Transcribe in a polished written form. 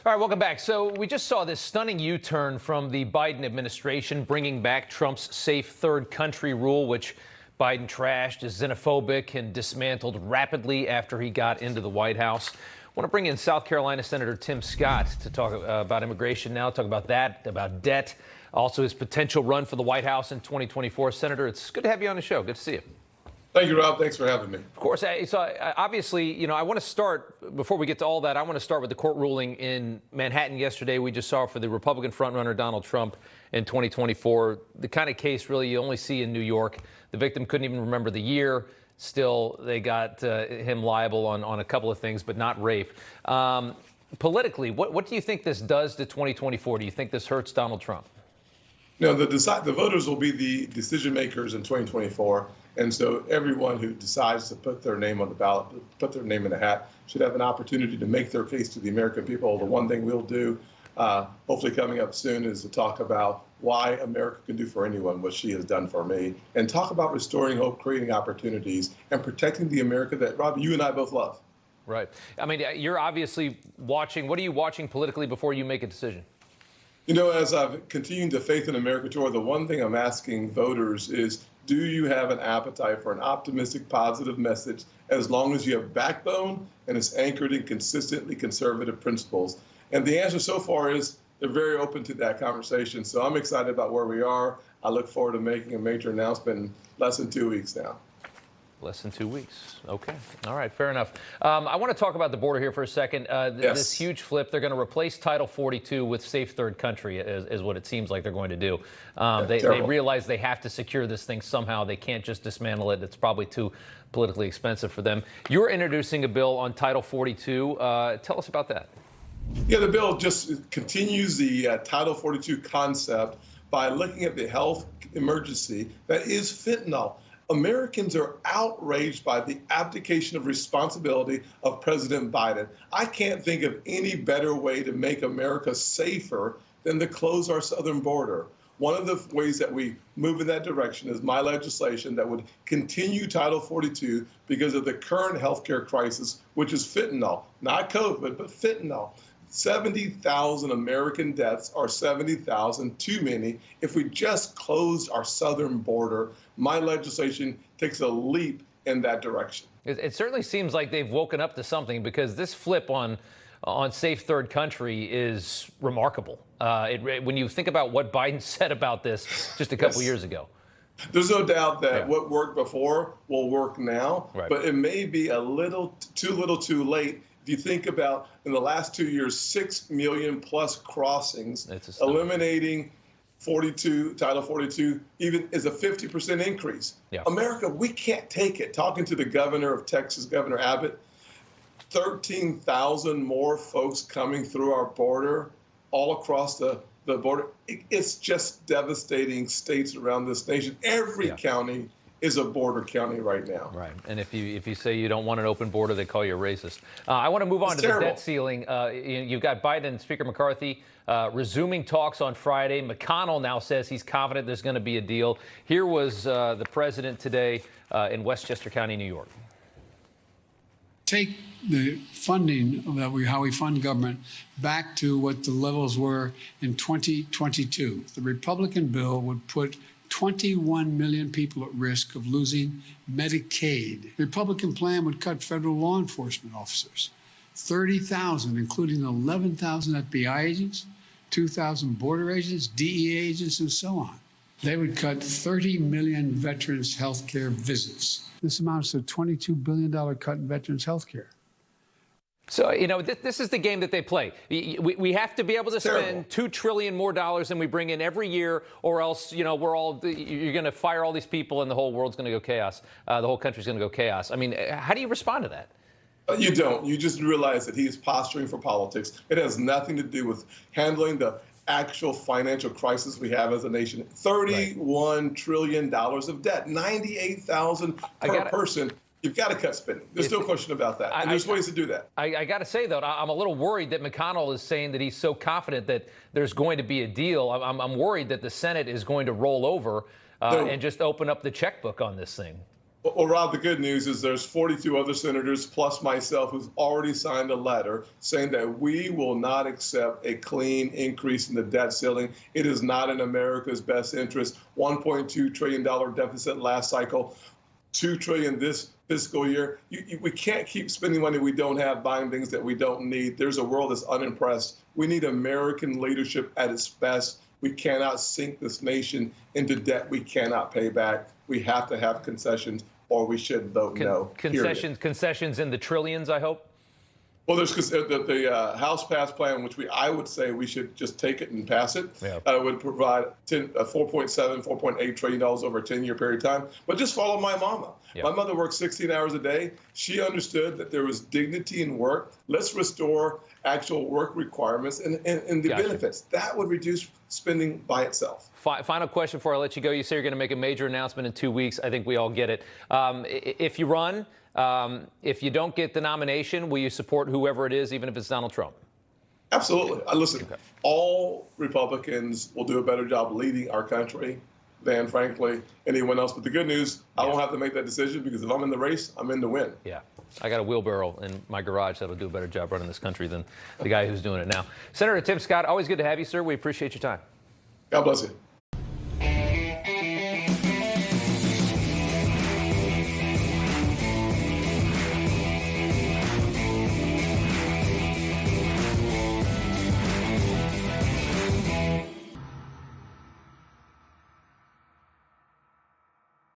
All right, welcome back. So we just saw this stunning U-turn from the Biden administration, bringing back Trump's safe third country rule, which Biden trashed as xenophobic and dismantled rapidly after he got into the White House. I want to bring in South Carolina Senator Tim Scott to talk about immigration now, talk about that, about debt, also his potential run for the White House in 2024. Senator, it's good to have you on the show. Good to see you. Thank you, Rob. Thanks for having me. Of course. So obviously, I want to start, before we get to all that, I want to start with the court ruling in Manhattan yesterday. We just saw for the Republican frontrunner Donald Trump in 2024. The kind of case really you only see in New York. The victim couldn't even remember the year. Still, they got him liable on a couple of things, but not rape. Politically, what do you think this does to 2024? Do you think this hurts Donald Trump? No, the voters will be the decision makers in 2024. And so everyone who decides to put their name on the ballot, put their name in a hat, should have an opportunity to make their case to the American people. The one thing we'll do, hopefully coming up soon, is to talk about why America can do for anyone what she has done for me, and talk about restoring hope, creating opportunities, and protecting the America that, Rob, you and I both love. Right. I mean, you're obviously watching. What are you watching politically before you make a decision? As I've continued the Faith in America tour, the one thing I'm asking voters is, do you have an appetite for an optimistic, positive message as long as you have backbone and it's anchored in consistently conservative principles? And the answer so far is they're very open to that conversation. So I'm excited about where we are. I look forward to making a major announcement in less than 2 weeks now. Less than 2 weeks. Okay. All right. Fair enough. I want to talk about the border here for a second. Yes. This huge flip. They're going to replace Title 42 with Safe Third Country is what it seems like they're going to do. They realize they have to secure this thing somehow. They can't just dismantle it. It's probably too politically expensive for them. You're introducing a bill on Title 42. Tell us about that. Yeah, the bill just continues the Title 42 concept by looking at the health emergency that is fentanyl. Americans are outraged by the abdication of responsibility of President Biden. I can't think of any better way to make America safer than to close our southern border. One of the ways that we move in that direction is my legislation that would continue Title 42 because of the current healthcare crisis, which is fentanyl, not COVID, but fentanyl. 70,000 American deaths are 70,000 too many. If we just closed our southern border, my legislation takes a leap in that direction. It certainly seems like they've woken up to something, because this flip on Safe Third Country is remarkable. When you think about what Biden said about this just a couple years ago. There's no doubt that what worked before will work now, but it may be a little too late. If you think about, in the last 2 years, 6 million plus crossings, eliminating Title 42 even is a 50% increase. Yeah. America, we can't take it. Talking to the governor of Texas, Governor Abbott, 13,000 more folks coming through our border, all across the border. It's just devastating states around this nation. Every county is a border county right now. Right. And if you say you don't want an open border, they call you a racist. I want to move on to the debt ceiling. You've got Biden and Speaker McCarthy resuming talks on Friday. McConnell now says he's confident there's going to be a deal. Here was the president today in Westchester County, New York. Take the funding that how we fund government back to what the levels were in 2022. The Republican bill would put 21 million people at risk of losing Medicaid. The Republican plan would cut federal law enforcement officers, 30,000, including 11,000 FBI agents, 2,000 border agents, DEA agents, and so on. They would cut 30 million veterans' health care visits. This amounts to a $22 billion cut in veterans' health care. So, this is the game that they play. We have to be able to spend $2 trillion more than we bring in every year, or else, you're going to fire all these people and the whole world's going to go chaos. The whole country's going to go chaos. I mean, how do you respond to that? You don't. You just realize that he is posturing for politics. It has nothing to do with handling the actual financial crisis we have as a nation. $31 trillion of debt, 98,000 per person. You've got to cut spending. There's no question about that. And there's ways to do that. I got to say, though, I'm a little worried that McConnell is saying that he's so confident that there's going to be a deal. I'm worried that the Senate is going to roll over and just open up the checkbook on this thing. Well, Rob, the good news is there's 42 other senators plus myself who's already signed a letter saying that we will not accept a clean increase in the debt ceiling. It is not in America's best interest. $1.2 trillion deficit last cycle, $2 trillion this fiscal year. We can't keep spending money we don't have, buying things that we don't need. There's a world that's unimpressed. We need American leadership at its best. We cannot sink this nation into debt we cannot pay back. We have to have concessions, or we should vote no. Concessions in the trillions, I hope. Well, there's the House passed plan, which I would say we should just take it and pass it. Yeah. Would provide $4.7, $4.8 trillion over a 10-year period of time. But just follow my mama. Yeah. My mother worked 16 hours a day. She understood that there was dignity in work. Let's restore actual work requirements and the benefits. That would reduce spending by itself. Final question before I let you go. You say you're going to make a major announcement in 2 weeks. I think we all get it. If you run, if you don't get the nomination, will you support whoever it is, even if it's Donald Trump? Absolutely. Listen, all Republicans will do a better job leading our country than, frankly, anyone else. But the good news, I won't have to make that decision because if I'm in the race, I'm in to win. Yeah. I got a wheelbarrow in my garage that'll do a better job running this country than the guy who's doing it now. Senator Tim Scott, always good to have you, sir. We appreciate your time. God bless you.